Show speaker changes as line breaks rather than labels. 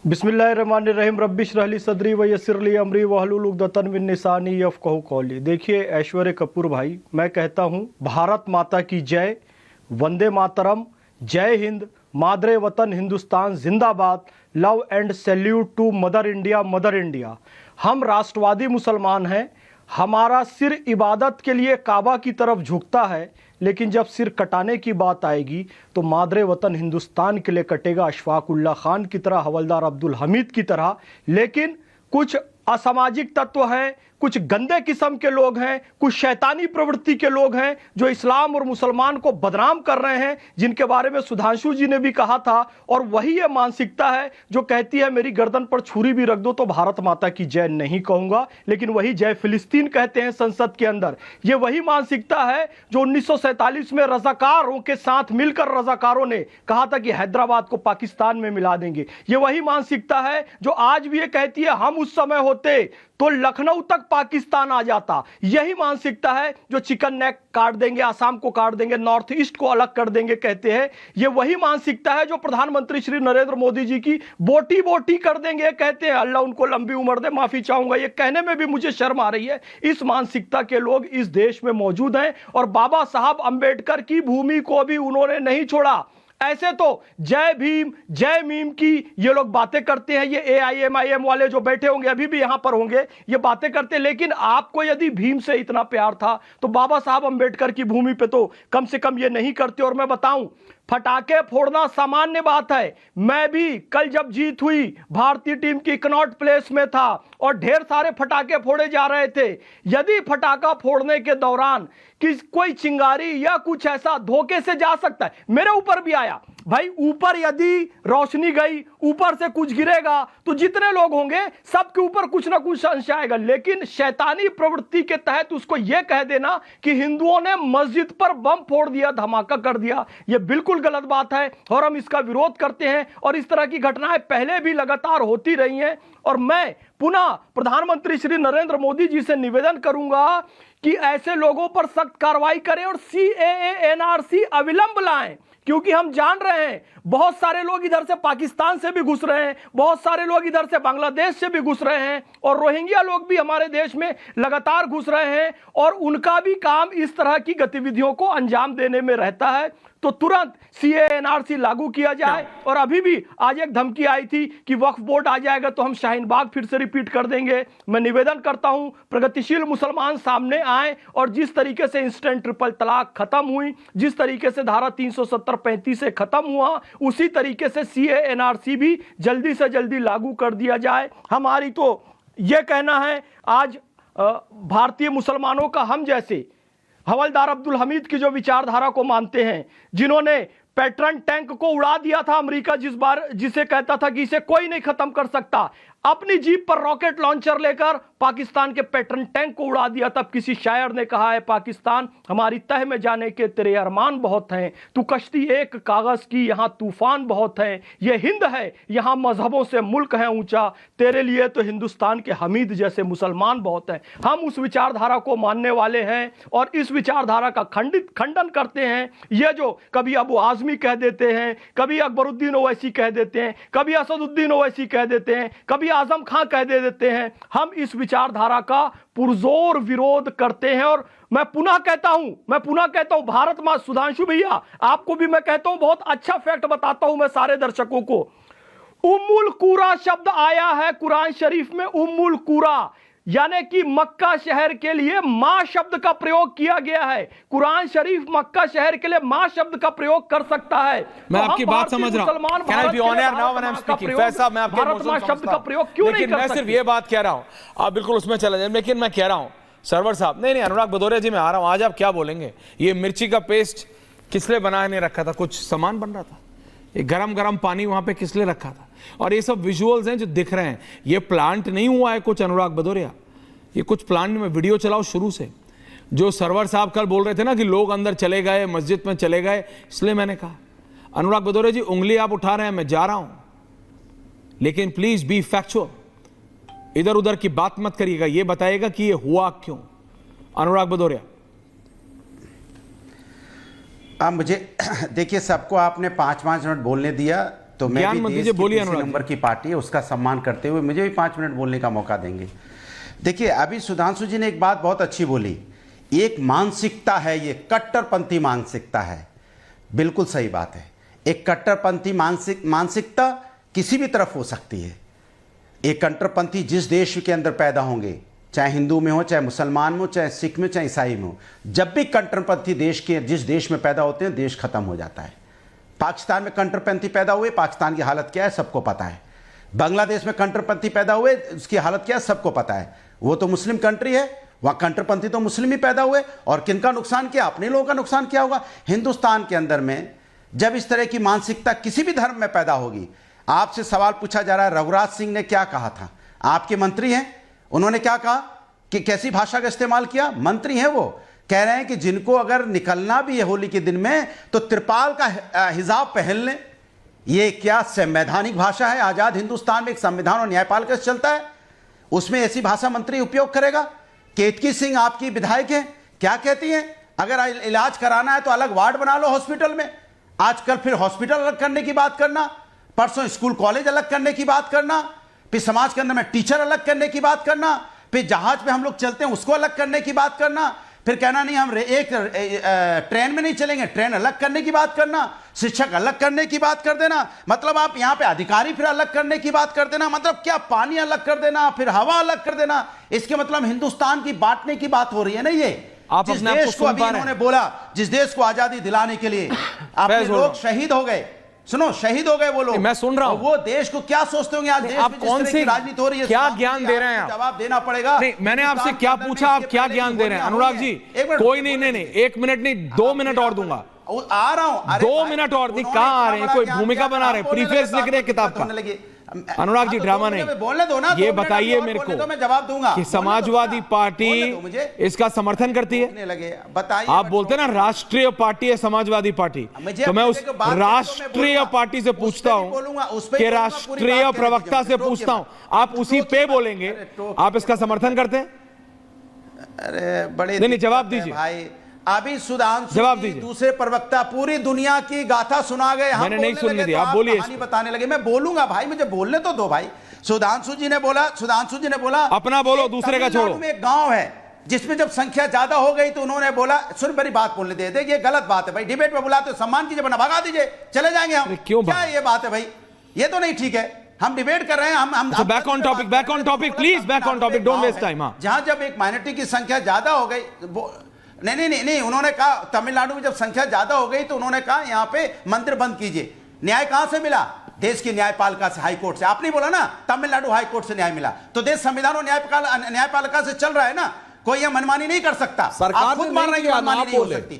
बिस्मिल्लाहिर्रहमानिर्रहीम रब्बिश रहली सदरी व यस्सिरली अमरी वहलुल उक़दतन मिन लिसानी यफ़क़हू क़ौली। देखिए ऐश्वर्य कपूर भाई, मैं कहता हूँ भारत माता की जय, वंदे मातरम, जय हिंद, मादरे वतन हिंदुस्तान जिंदाबाद, love and salute to mother India, mother India. हम राष्ट्रवादी मुसलमान हैं, हमारा सिर इबादत के लिए काबा की तरफ झुकता है, लेकिन जब सिर कटाने की बात आएगी तो मादरे वतन हिंदुस्तान के लिए कटेगा, अशफाक उल्लाह खान की तरह, हवलदार अब्दुल हमीद की तरह। लेकिन कुछ असामाजिक तत्व हैं, कुछ गंदे किस्म के लोग हैं, कुछ शैतानी प्रवृत्ति के लोग हैं जो इस्लाम और मुसलमान को बदनाम कर रहे हैं, जिनके बारे में सुधांशु जी ने भी कहा था। और वही ये मानसिकता है जो कहती है मेरी गर्दन पर छुरी भी रख दो तो भारत माता की जय नहीं कहूंगा, लेकिन वही जय फिलिस्तीन कहते हैं संसद के अंदर। ये वही मानसिकता है जो 1947 में रजाकारों के साथ मिलकर रजाकारों ने कहा था कि हैदराबाद को पाकिस्तान में मिला देंगे। ये वही मानसिकता है जो आज भी ये कहती है हम उस समय होते तो लखनऊ तक पाकिस्तान आ जाता। यही मानसिकता है जो चिकन नेक काट देंगे, आसाम को काट देंगे, नॉर्थ ईस्ट को अलग कर देंगे कहते हैं। ये वही मानसिकता है जो प्रधानमंत्री श्री नरेंद्र मोदी जी की बोटी बोटी कर देंगे कहते हैं। अल्लाह उनको लंबी उम्र दे, माफी चाहूंगा, ये कहने में भी मुझे शर्म आ रही है। इस मानसिकता के लोग इस देश में मौजूद हैं और बाबा साहब अंबेडकर की भूमि को भी उन्होंने नहीं छोड़ा। ऐसे तो जय भीम जय मीम की ये लोग बातें करते हैं, ये AIMIM वाले जो बैठे होंगे अभी भी यहां पर होंगे, ये बातें करते हैं। लेकिन आपको यदि भीम से इतना प्यार था तो बाबा साहब अंबेडकर की भूमि पे तो कम से कम ये नहीं करते। और मैं बताऊं, फटाके फोड़ना सामान्य बात है। मैं भी कल जब जीत हुई भारतीय टीम की कनॉट प्लेस में था और ढेर सारे फटाके फोड़े जा रहे थे। यदि फटाका फोड़ने के दौरान कोई चिंगारी या कुछ ऐसा धोखे से जा सकता है, मेरे ऊपर भी आया भाई, ऊपर यदि रोशनी गई, ऊपर से कुछ गिरेगा तो जितने लोग होंगे सबके ऊपर कुछ ना कुछ अंश आएगा। लेकिन शैतानी प्रवृत्ति के तहत उसको यह कह देना कि हिंदुओं ने मस्जिद पर बम फोड़ दिया, धमाका कर दिया, यह बिल्कुल गलत बात है और हम इसका विरोध करते हैं। और इस तरह की घटनाएं पहले भी लगातार होती रही हैं। और मैं पुनः प्रधानमंत्री श्री नरेंद्र मोदी जी से निवेदन करूंगा कि ऐसे लोगों पर सख्त कार्रवाई करें और CAA NRC अविलंब लाएं, क्योंकि हम जान रहे हैं बहुत सारे लोग इधर से पाकिस्तान से भी घुस रहे हैं, बहुत सारे लोग इधर से बांग्लादेश से भी घुस रहे हैं और रोहिंग्या लोग भी हमारे देश में लगातार घुस रहे हैं और उनका भी काम इस तरह की गतिविधियों को अंजाम देने में रहता है। तो तुरंत CAA NRC लागू किया जाए। और अभी भी आज एक धमकी आई थी कि वक्फ बोर्ड आ जाएगा तो हम शाहीन बाग फिर से रिपीट कर देंगे। मैं निवेदन करता हूं प्रगतिशील मुसलमान सामने आए और जिस तरीके से इंस्टेंट ट्रिपल तलाक खत्म हुई, जिस तरीके से धारा 370-35 से खत्म हुआ, उसी तरीके से CAA NRC भी जल्दी से जल्दी लागू कर दिया जाए। हमारी तो यह कहना है, आज भारतीय मुसलमानों का हम जैसे हवलदार अब्दुल हमीद की जो विचारधारा को मानते हैं, जिन्होंने पैट्रन टैंक को उड़ा दिया था अमेरिका जिसे कहता था कि इसे कोई नहीं खत्म कर सकता, अपनी जीप पर रॉकेट लॉन्चर लेकर पाकिस्तान के पैट्रन टैंक को उड़ा दिया। तब किसी शायर ने कहा है, पाकिस्तान हमारी तह में जाने के तेरे अरमान बहुत हैं, तू कश्ती एक कागज की यहाँ तूफान बहुत है, ये हिंद है यहाँ मजहबों से मुल्क है ऊंचा, तेरे लिए तो हिंदुस्तान के हमीद जैसे मुसलमान बहुत हैं। हम उस विचारधारा को मानने वाले हैं और इस विचारधारा का खंडन करते हैं। ये जो कभी अबू आजमी कह देते हैं, कभी अकबरुद्दीन ओवैसी कह देते हैं, कभी असदुद्दीन ओवैसी कह देते हैं, कभी आजम खां कह देते हैं, हम इस विचारधारा का पुरजोर विरोध करते हैं। और मैं पुनः कहता हूं भारत मां, सुधांशु भैया आपको भी मैं कहता हूं, बहुत अच्छा फैक्ट बताता हूं मैं सारे दर्शकों को। उम्मुल कुरा शब्द आया है कुरान शरीफ में, उम्मुल कुरा यानी कि मक्का शहर के लिए मां शब्द का प्रयोग किया गया है। कुरान शरीफ मक्का शहर के लिए मां शब्द का प्रयोग कर सकता है।
मैं आपकी बात समझ रहा हूं। Can I be on air now when I'm speaking? फैसला मैं आपके
भारत मां शब्द का प्रयोग क्यों नहीं कर सकते?
मैं सिर्फ ये बात कह रहा हूं, आप बिल्कुल उसमें चले जाए, लेकिन मैं कह रहा हूं सरवर साहब, नहीं अनुराग भदौरिया जी, मैं आ रहा हूं, आज आप क्या बोलेंगे? ये मिर्ची का पेस्ट किसने बनाने रखा था? कुछ सामान बन रहा था, ये गरम गरम पानी वहां पे किसने रखा था? और ये सब विजुअल्स हैं जो दिख रहे हैं, ये प्लांट नहीं हुआ है कुछ अनुराग भदौरिया, ये कुछ प्लांट में वीडियो चलाओ शुरू से। जो सरवर साहब कल बोल रहे थे ना कि लोग अंदर चले गए, मस्जिद में चले गए, इसलिए मैंने कहा अनुराग भदौरिया जी उंगली आप उठा रहे हैं, मैं जा रहा हूं, लेकिन प्लीज बी फैक्चुअल, इधर उधर की बात मत करिएगा, ये बताइएगा कि ये हुआ क्यों। अनुराग भदौरिया
आप मुझे देखिए, सबको आपने 5-5 मिनट बोलने दिया, तो मैं
ज्ञान
भी
मत
देश
दीजिए,
की
बोलिए
तीसरे
अनुराग
नंबर की पार्टी है उसका सम्मान करते हुए मुझे भी 5 मिनट बोलने का मौका देंगे। देखिए, अभी सुधांशु जी ने एक बात बहुत अच्छी बोली, एक मानसिकता है, ये कट्टरपंथी मानसिकता है। बिल्कुल सही बात है। एक कट्टरपंथी मानसिकता किसी भी तरफ हो सकती है। एक कट्टरपंथी जिस देश के अंदर पैदा होंगे, चाहे हिंदू में हो, चाहे मुसलमान में हो, चाहे सिख में, चाहे ईसाई में हो, जब भी कट्टरपंथी देश के जिस देश में पैदा होते हैं, देश खत्म हो जाता है। पाकिस्तान में कट्टरपंथी पैदा हुए, पाकिस्तान की हालत क्या है सबको पता है। बांग्लादेश में कट्टरपंथी पैदा हुए, उसकी हालत क्या है सबको पता है। वो तो मुस्लिम कंट्री है, वहाँ कट्टरपंथी तो मुस्लिम ही पैदा हुए, और किनका नुकसान किया? अपने लोगों का नुकसान किया होगा। हिंदुस्तान के अंदर में जब इस तरह की मानसिकता किसी भी धर्म में पैदा होगी, आपसे सवाल पूछा जा रहा है रघुराज सिंह ने क्या कहा था, आपके मंत्री हैं, उन्होंने क्या कहा कि कैसी भाषा का इस्तेमाल किया? मंत्री हैं, वो कह रहे हैं कि जिनको अगर निकलना भी है होली के दिन में तो त्रिपाल का हिजाब पहन लें। ये क्या संवैधानिक भाषा है? आजाद हिंदुस्तान में एक संविधान और न्यायपालिका चलता है, उसमें ऐसी भाषा मंत्री उपयोग करेगा? केतकी सिंह आपकी विधायक है, क्या कहती हैं? अगर इलाज कराना है तो अलग वार्ड बना लो हॉस्पिटल में। आजकल फिर हॉस्पिटल अलग करने की बात करना, परसों स्कूल कॉलेज अलग करने की बात करना, फिर समाज के अंदर में टीचर अलग करने की बात करना, फिर जहाज पे हम लोग चलते हैं उसको अलग करने की बात करना, फिर कहना नहीं हम एक ट्रेन में नहीं चलेंगे, ट्रेन अलग करने की बात करना, शिक्षक अलग करने की बात कर देना। मतलब आप यहाँ पे अधिकारी फिर अलग करने की बात कर देना, मतलब क्या पानी अलग कर देना, फिर हवा अलग कर देना। इसके मतलब हिंदुस्तान की बांटने की बात हो रही है ना। ये
आप
जिस
अपने आप को
देश को
सुन
अभी
पा रहे
इन्होंने बोला, जिस देश को आजादी दिलाने के लिए अपने लोग शहीद हो गए, सुनो शहीद हो गए वो लोग,
मैं सुन रहा हूं।
वो देश को क्या सोचते होंगे आज देश
आप
में जिस
कौन
तरह
सी
की राजनीति हो रही है,
क्या ज्ञान दे रहे हैं आप?
जवाब देना पड़ेगा।
नहीं, मैंने आपसे क्या पूछा, आप क्या ज्ञान दे रहे हैं? अनुराग जी कोई नहीं, 1 मिनट नहीं, 2 मिनट और दूंगा,
आ रहा हूं।
2 मिनट और नहीं, कहां आ रहे हैं? कोई भूमिका बना रहे हैं, प्रीफेस लिख रहे हैं किताब का? अनुराग जी ड्रामा नहीं,
बोलने दो ना,
ये बताइए मेरे को,
मैं जवाब दूंगा
कि समाजवादी पार्टी इसका समर्थन करती है?
बताइए।
आप बोलते हैं ना राष्ट्रीय पार्टी है समाजवादी पार्टी, तो मैं उस राष्ट्रीय पार्टी से पूछता हूं कि राष्ट्रीय प्रवक्ता से पूछता हूं, आप उसी पे बोलेंगे, आप इसका समर्थन करते हैं?
अरे बड़े
नहीं, जवाब दीजिए
भाई। अभी सुधांशु
जवाब
जी
दीजिए।
दूसरे प्रवक्ता पूरी दुनिया की गाथा सुना गए, हम
मैंने नहीं
बोलने
सुनने
लगे
दिया,
तो
आप बोलिए
कहानी बताने लगे। मैं बोलूंगा भाई, मुझे बोलने तो दो भाई। सुधांशु जी ने बोला
अपना बोलो, दूसरे का छोड़ो।
में एक गांव है जिसमें जब संख्या ज्यादा हो गई तो उन्होंने बोला, सुन मेरी बात बोलने दे, ये गलत बात है भाई, डिबेट में बुलाते हो सम्मान कीजिए, वरना भगा दीजिए, चले जाएंगे हम।
क्यों
क्या ये बात है भाई? ये तो नहीं ठीक है, हम डिबेट कर रहे हैं। हम
back on topic please, back on topic, don't waste time.
जहां जब एक माइनॉरिटी की संख्या ज्यादा हो गई, नहीं, उन्होंने कहा तमिलनाडु में जब संख्या ज्यादा हो गई तो उन्होंने कहा यहां पे मंदिर बंद कीजिए। न्याय कहां से मिला? देश की न्यायपालिका से, हाई कोर्ट से। आपने बोला ना तमिलनाडु हाई कोर्ट से न्याय मिला, तो देश संविधान और न्यायपालिका से चल रहा है ना, कोई यह मनमानी नहीं कर सकता।
सरकार
आप खुद मान रहे हैं कि मनमानी नहीं हो सकती।